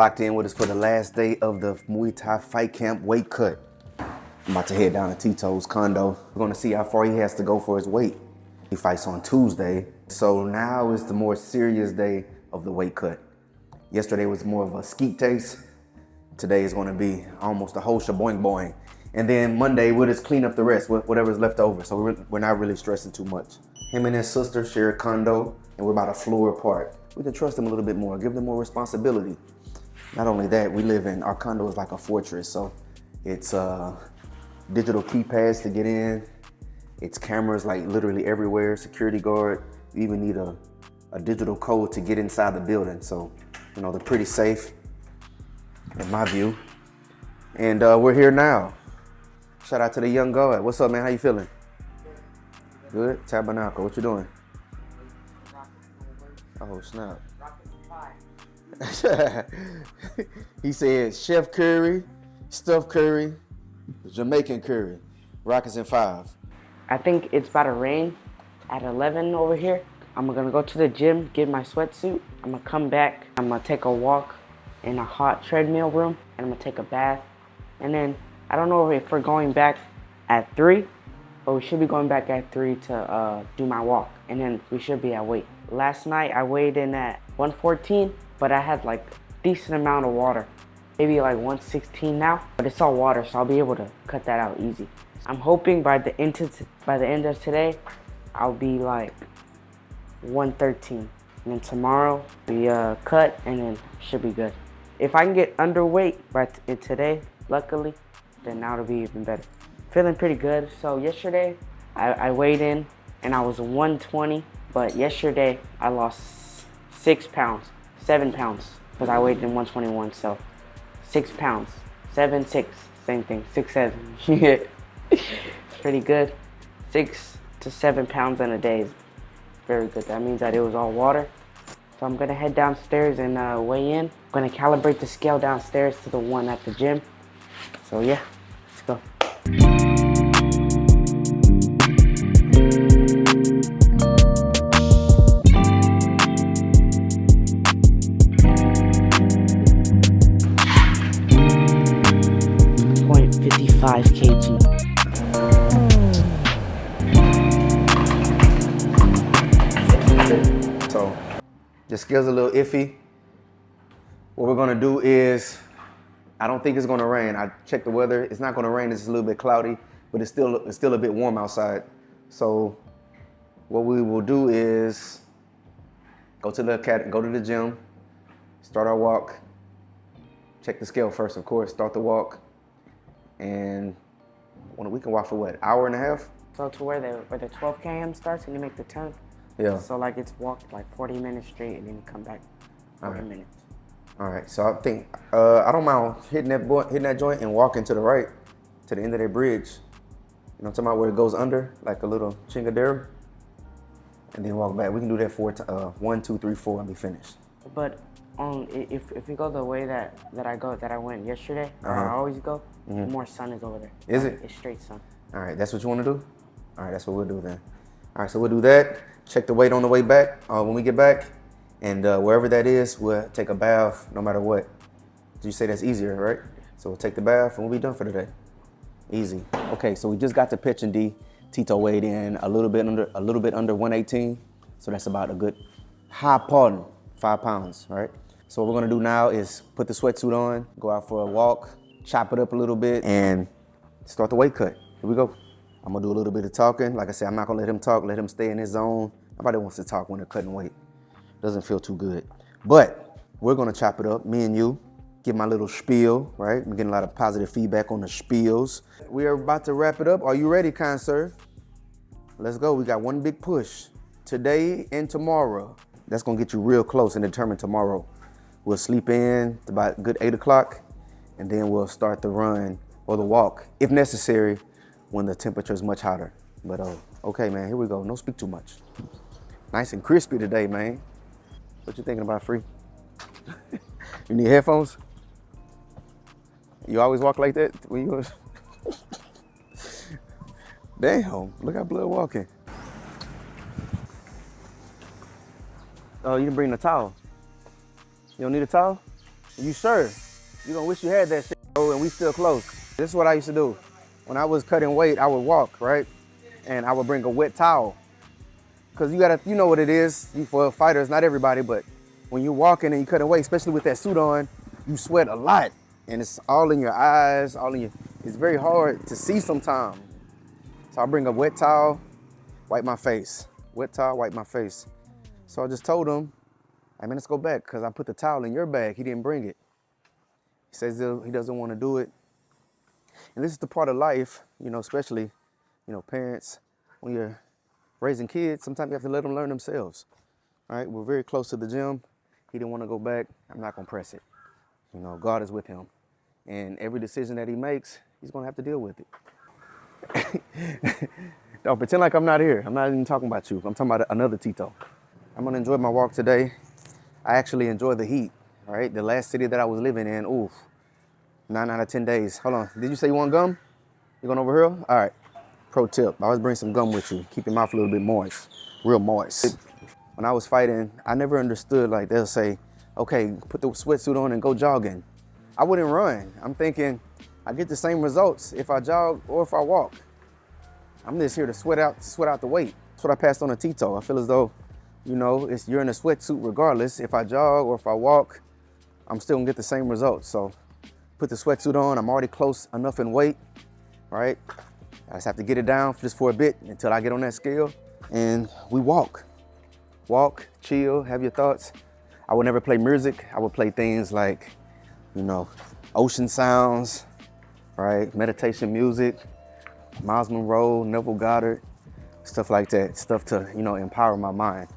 locked in with us for the last day of the Muay Thai fight camp weight cut. I'm about to head down to Tito's condo. We're gonna see how far he has to go for his weight. He fights on Tuesday, so now is the more serious day of the weight cut. Yesterday was more of a skeet taste. Today is gonna be almost a whole shaboing boing. And then Monday, we'll just clean up the rest, whatever's left over. So we're not really stressing too much. Him and his sister share a condo, and we're about a floor apart. We can trust them a little bit more, give them more responsibility. Not only that, our condo is like a fortress, so it's digital keypads to get in. It's cameras like literally everywhere, security guard. You even need a digital code to get inside the building. So, you know, they're pretty safe in my view. And we're here now. Shout out to the young guard. What's up, man? How you feeling? Good? Tabernacle, what you doing? Oh, snap. He said Chef Curry, Stuffed Curry, Jamaican Curry, Rockets in 5. I think it's about to rain at 11 over here. I'm gonna go to the gym, get my sweatsuit. I'm gonna come back. I'm gonna take a walk in a hot treadmill room, and I'm gonna take a bath. And then, I don't know if we're going back at 3, but we should be going back at 3 to do my walk. And then we should be at weight. Last night, I weighed in at 114, but I had like a decent amount of water. Maybe like 116 now, but it's all water, so I'll be able to cut that out easy. I'm hoping by the end of today, I'll be like 113. And then tomorrow, we cut, and then should be good. If I can get underweight by today, luckily, then that'll be even better. Feeling pretty good. So yesterday, I weighed in, and I was 120. But yesterday, I lost 6 pounds, 7 pounds, because I weighed in 121, so 6 pounds, 7, 6, same thing, 6, 7. It's pretty good. 6 to 7 pounds in a day is very good. That means that it was all water. So I'm gonna head downstairs and weigh in. I'm gonna calibrate the scale downstairs to the one at the gym. So yeah, let's go. .55 kg. So the scale's a little iffy. What we're gonna do is, I don't think it's gonna rain. I checked the weather. It's not gonna rain. It's a little bit cloudy, but it's still a bit warm outside. So what we will do is go to the gym, start our walk. Check the scale first, of course. Start the walk. And we can walk for what, hour and a half? So to where the 12 km starts and you make the turn? Yeah. So like it's walked like 40 minutes straight and then you come back 40 minutes. All right, so I think, I don't mind hitting that joint and walking to the right, to the end of that bridge. You know what I'm talking about, where it goes under, like a little chingadera, and then walk back. We can do that 1, 2, 3, 4, and be finished. But if we go the way that I went yesterday, or I always go, more sun is over there. Is it? It's straight sun. All right, that's what you want to do? All right, that's what we'll do then. All right, so we'll do that. Check the weight on the way back when we get back. And wherever that is, we'll take a bath no matter what. You say that's easier, right? So we'll take the bath and we'll be done for today. Easy. Okay, so we just got to pitch and D. Tito weighed in a little bit under 118. So that's about a good 5 pounds, right? So what we're gonna do now is put the sweatsuit on, go out for a walk, chop it up a little bit, and start the weight cut. Here we go. I'm gonna do a little bit of talking. Like I said, I'm not gonna let him talk, let him stay in his zone. Nobody wants to talk when they're cutting weight. Doesn't feel too good. But we're gonna chop it up, me and you, give my little spiel, right? We're getting a lot of positive feedback on the spiels. We are about to wrap it up. Are you ready, kind sir? Let's go, we got one big push. Today and tomorrow. That's gonna get you real close and determine tomorrow. We'll sleep in about good 8 o'clock, and then we'll start the run or the walk, if necessary, when the temperature is much hotter. But okay, man, here we go. Don't speak too much. Nice and crispy today, man. What you thinking about, Free? You need headphones? You always walk like that when you was... Damn, look how blood walking. Oh, you didn't bring the towel. You don't need a towel? You sure? You gonna wish you had that shit, bro, and we still close. This is what I used to do. When I was cutting weight, I would walk, right? And I would bring a wet towel. Cause you know what it is, for fighters, not everybody, but when you're walking and you're cutting weight, especially with that suit on, you sweat a lot. And it's all in your eyes, it's very hard to see sometimes. So I bring a wet towel, wipe my face. Wet towel, wipe my face. So I just told him, hey man, let's go back, cause I put the towel in your bag, he didn't bring it. He says he doesn't want to do it. And this is the part of life, especially, parents, when you're raising kids, sometimes you have to let them learn themselves. All right, we're very close to the gym. He didn't want to go back. I'm not going to press it. God is with him. And every decision that he makes, he's going to have to deal with it. Don't pretend like I'm not here. I'm not even talking about you. I'm talking about another Tito. I'm going to enjoy my walk today. I actually enjoy the heat. All right, the last city that I was living in, 9 out of 10 days. Hold on, did you say you want gum? You going over here? All right, pro tip, always bring some gum with you. Keep your mouth a little bit moist, real moist. When I was fighting, I never understood, like they'll say, okay, put the sweatsuit on and go jogging. I wouldn't run. I'm thinking, I get the same results if I jog or if I walk. I'm just here to sweat out the weight. That's what I passed on to Tito. I feel as though, you're in a sweatsuit regardless. If I jog or if I walk, I'm still gonna get the same results. So put the sweatsuit on, I'm already close enough in weight, right? I just have to get it down just for a bit until I get on that scale, and we walk. Walk, chill, have your thoughts. I would never play music. I would play things like, ocean sounds, right? Meditation music, Miles Monroe, Neville Goddard, stuff like that. Stuff to, empower my mind.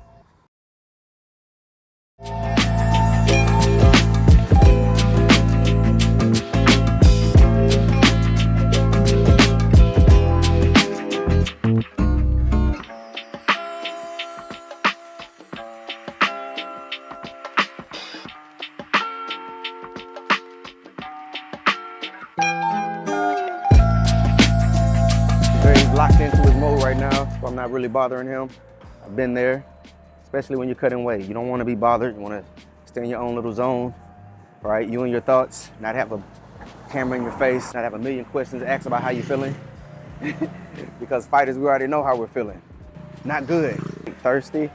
Locked into his mode right now, so I'm not really bothering him. I've been there, especially when you're cutting weight. You don't want to be bothered. You want to stay in your own little zone, right? You and your thoughts, not have a camera in your face, not have a million questions to ask about how you're feeling. Because fighters, we already know how we're feeling. Not good. Thirsty.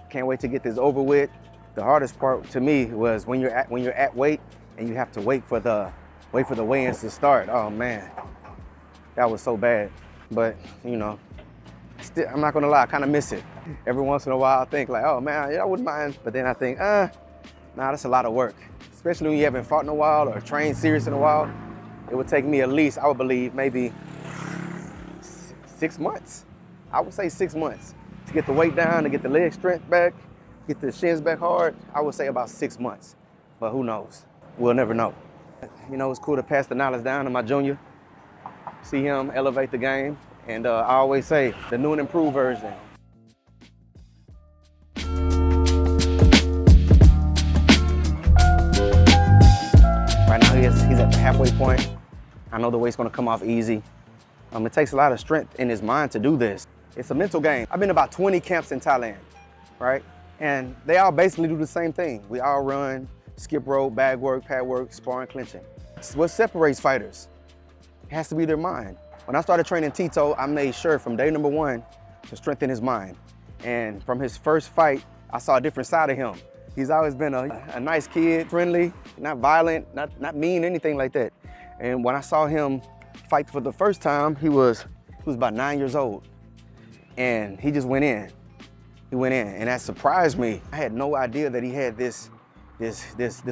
Can't wait to get this over with. The hardest part to me was when you're at weight and you have to wait for the weigh-ins to start. Oh man, that was so bad. But, still, I'm not gonna lie, I kind of miss it. Every once in a while, I think like, oh man, I wouldn't mind. But then I think, nah, that's a lot of work. Especially when you haven't fought in a while or trained serious in a while. It would take me at least, I would believe, maybe 6 months. I would say 6 months to get the weight down, to get the leg strength back, get the shins back hard. I would say about 6 months, but who knows? We'll never know. It's cool to pass the knowledge down to my junior. See him elevate the game, and I always say the new and improved version. Right now he's at the halfway point. I know the weight's gonna come off easy. It takes a lot of strength in his mind to do this. It's a mental game. I've been to about 20 camps in Thailand, right? And they all basically do the same thing. We all run, skip rope, bag work, pad work, sparring, clinching. It's what separates fighters. It has to be their mind. When I started training Tito, I made sure from day number 1 to strengthen his mind. And from his first fight, I saw a different side of him. He's always been a nice kid, friendly, not violent, not mean, anything like that. And when I saw him fight for the first time, he was about 9 years old. And he just went in. He went in, and that surprised me. I had no idea that he had this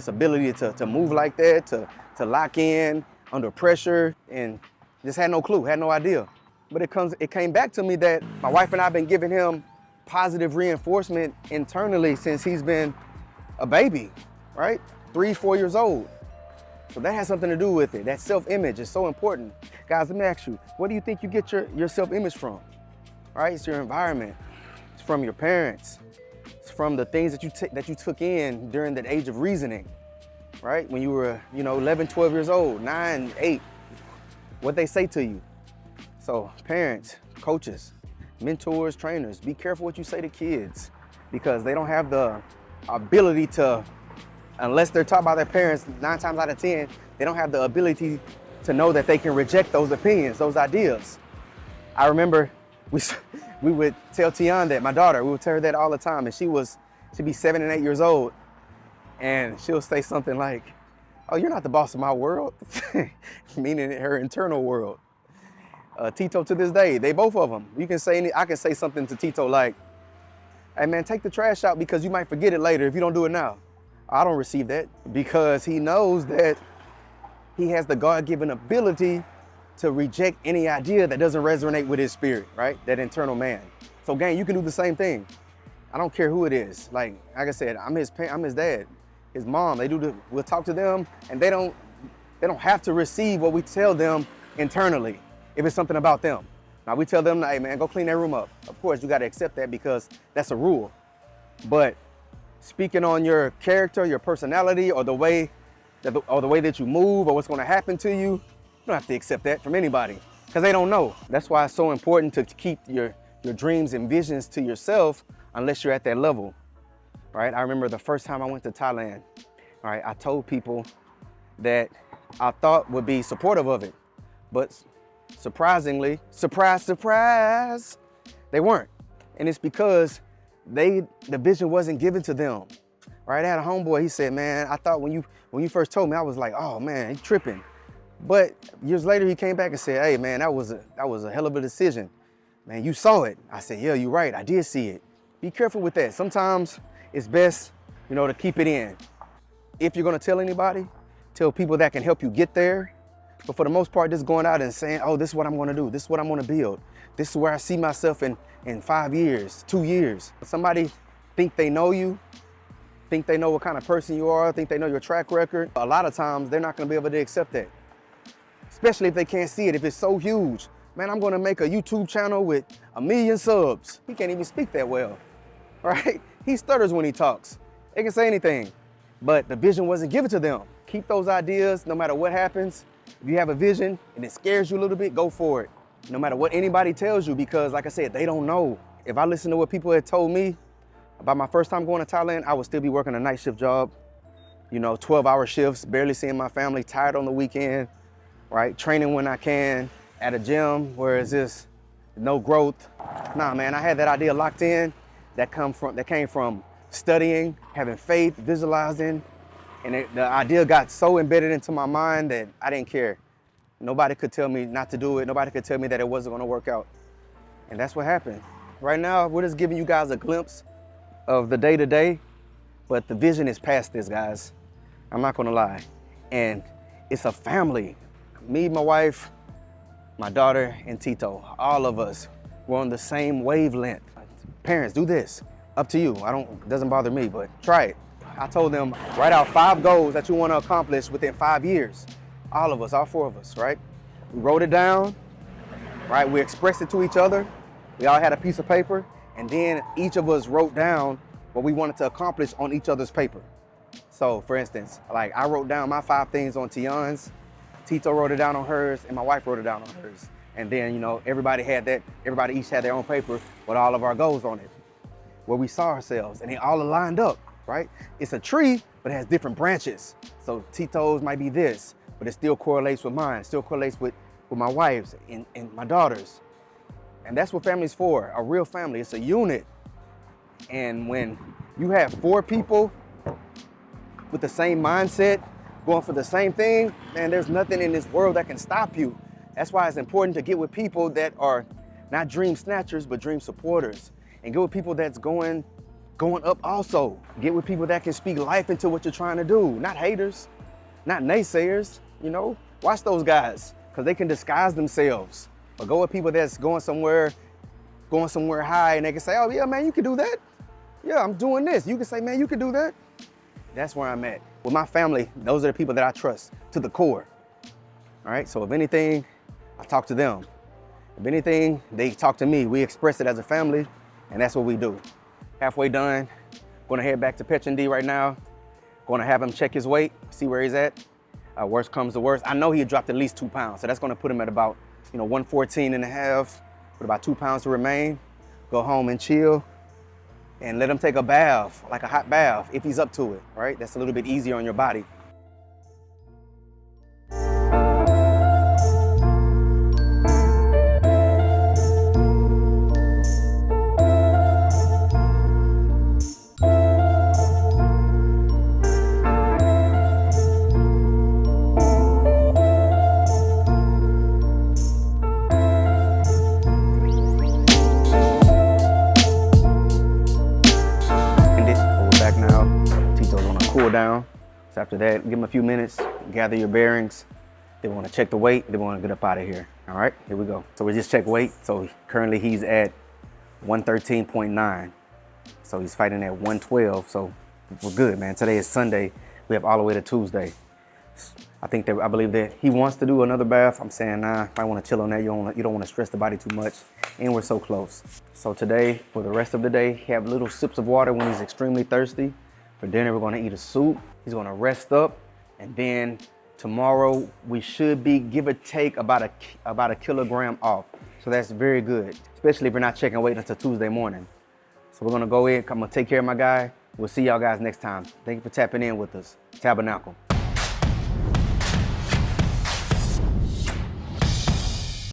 ability to move like that, to lock in under pressure, and just had no clue, had no idea. But it came back to me that my wife and I have been giving him positive reinforcement internally since he's been a baby, right? 3, 4 years old. So that has something to do with it. That self-image is so important. Guys, let me ask you, where do you think you get your self-image from? Right? It's your environment. It's from your parents. It's from the things that you took in during that age of reasoning, right? When you were, 11, 12 years old, 9, 8, what they say to you. So parents, coaches, mentors, trainers, be careful what you say to kids, because they don't have the ability to unless they're taught by their parents, 9 times out of 10, they don't have the ability to know that they can reject those opinions, those ideas. I remember we would tell Tian that, my daughter, we would tell her that all the time, and she'd be 7 and 8 years old, and she'll say something like, "Oh, you're not the boss of my world," meaning her internal world. Tito, to this day, they both of them. I can say something to Tito like, "Hey man, take the trash out because you might forget it later if you don't do it now." I don't receive that because he knows that he has the God-given ability to reject any idea that doesn't resonate with his spirit, right? That internal man. So gang, you can do the same thing. I don't care who it is. Like I said, I'm his dad, his mom. We'll talk to them, and they don't have to receive what we tell them internally if it's something about them. Now we tell them, "Hey man, go clean that room up." Of course, you got to accept that because that's a rule. But speaking on your character, your personality, or the way that you move, or what's going to happen to you, you don't have to accept that from anybody because they don't know. That's why it's so important to keep your dreams and visions to yourself unless you're at that level, right? I remember the first time I went to Thailand, all right, I told people that I thought would be supportive of it, but surprisingly, surprise, surprise, they weren't. And it's because the vision wasn't given to them, right? I had a homeboy, he said, "Man, I thought when you first told me, I was like, oh man, he's tripping." But years later, he came back and said, "Hey man, that was a hell of a decision. Man, you saw it." I said, "Yeah, you're right, I did see it." Be careful with that. Sometimes it's best, to keep it in. If you're gonna tell anybody, tell people that can help you get there. But for the most part, just going out and saying, "Oh, this is what I'm gonna do. This is what I'm gonna build. This is where I see myself in 5 years, 2 years." Somebody think they know you, think they know what kind of person you are, think they know your track record. A lot of times, they're not gonna be able to accept that. Especially if they can't see it, if it's so huge. "Man, I'm gonna make a YouTube channel with 1 million subs." He can't even speak that well, right? He stutters when he talks. They can say anything, but the vision wasn't given to them. Keep those ideas no matter what happens. If you have a vision and it scares you a little bit, go for it. No matter what anybody tells you, because like I said, they don't know. If I listen to what people had told me about my first time going to Thailand, I would still be working a night shift job, 12-hour shifts, barely seeing my family, tired on the weekend, right? Training when I can, at a gym where it's just no growth. Nah, man, I had that idea locked in that came from studying, having faith, visualizing, and the idea got so embedded into my mind that I didn't care. Nobody could tell me not to do it. Nobody could tell me that it wasn't gonna work out. And that's what happened. Right now, we're just giving you guys a glimpse of the day-to-day, but the vision is past this, guys. I'm not gonna lie. And it's a family. Me, my wife, my daughter, and Tito, all of us, we're on the same wavelength. Parents, do this. Up to you. It doesn't bother me, but try it. I told them, write out 5 goals that you want to accomplish within 5 years. All of us, all 4 of us, right? We wrote it down, right? We expressed it to each other. We all had a piece of paper, and then each of us wrote down what we wanted to accomplish on each other's paper. So for instance, like I wrote down my 5 things on Tian's, Tito wrote it down on hers, and my wife wrote it down on hers. And then, everybody each had their own paper with all of our goals on it, where we saw ourselves, and they all aligned up, right? It's a tree, but it has different branches. So Tito's might be this, but it still correlates with mine, still correlates with my wife's and my daughter's. And that's what family's for, a real family. It's a unit. And when you have 4 people with the same mindset, going for the same thing, man, there's nothing in this world that can stop you. That's why it's important to get with people that are not dream snatchers, but dream supporters. And get with people that's going up also. Get with people that can speak life into what you're trying to do. Not haters, not naysayers, Watch those guys, because they can disguise themselves. But go with people that's going somewhere high, and they can say, "Oh yeah, man, you can do that. Yeah, I'm doing this." You can say, "Man, you can do that." That's where I'm at. With my family, those are the people that I trust to the core. All right, so if anything, I talk to them. If anything, they talk to me. We express it as a family, and that's what we do. Halfway done, gonna head back to Petchin D right now. Gonna have him check his weight, see where he's at. Worst comes to worst, I know he dropped at least 2 pounds, so that's gonna put him at about 114 and a half, with about 2 pounds to remain. Go home and chill. and let him take a bath, like a hot bath, if he's up to it, right? That's a little bit easier on your body. Cool down. So after that, give him a few minutes, gather your bearings. Then we want to check the weight. Then we want to get up out of here. All right, here we go. So we just check weight. So currently he's at 113.9. So he's fighting at 112. So we're good, man. Today is Sunday. We have all the way to Tuesday. I believe that he wants to do another bath. I'm saying, nah, I want to chill on that. You don't want to stress the body too much. And we're so close. So today, for the rest of the day, have little sips of water when he's extremely thirsty. For dinner, we're gonna eat a soup. He's gonna rest up, and then tomorrow we should be, give or take, about a kilogram off. So that's very good, especially if you're not checking weight until Tuesday morning. So we're gonna go in. I'm gonna take care of my guy. We'll see y'all guys next time. Thank you for tapping in with us. Tabernacle.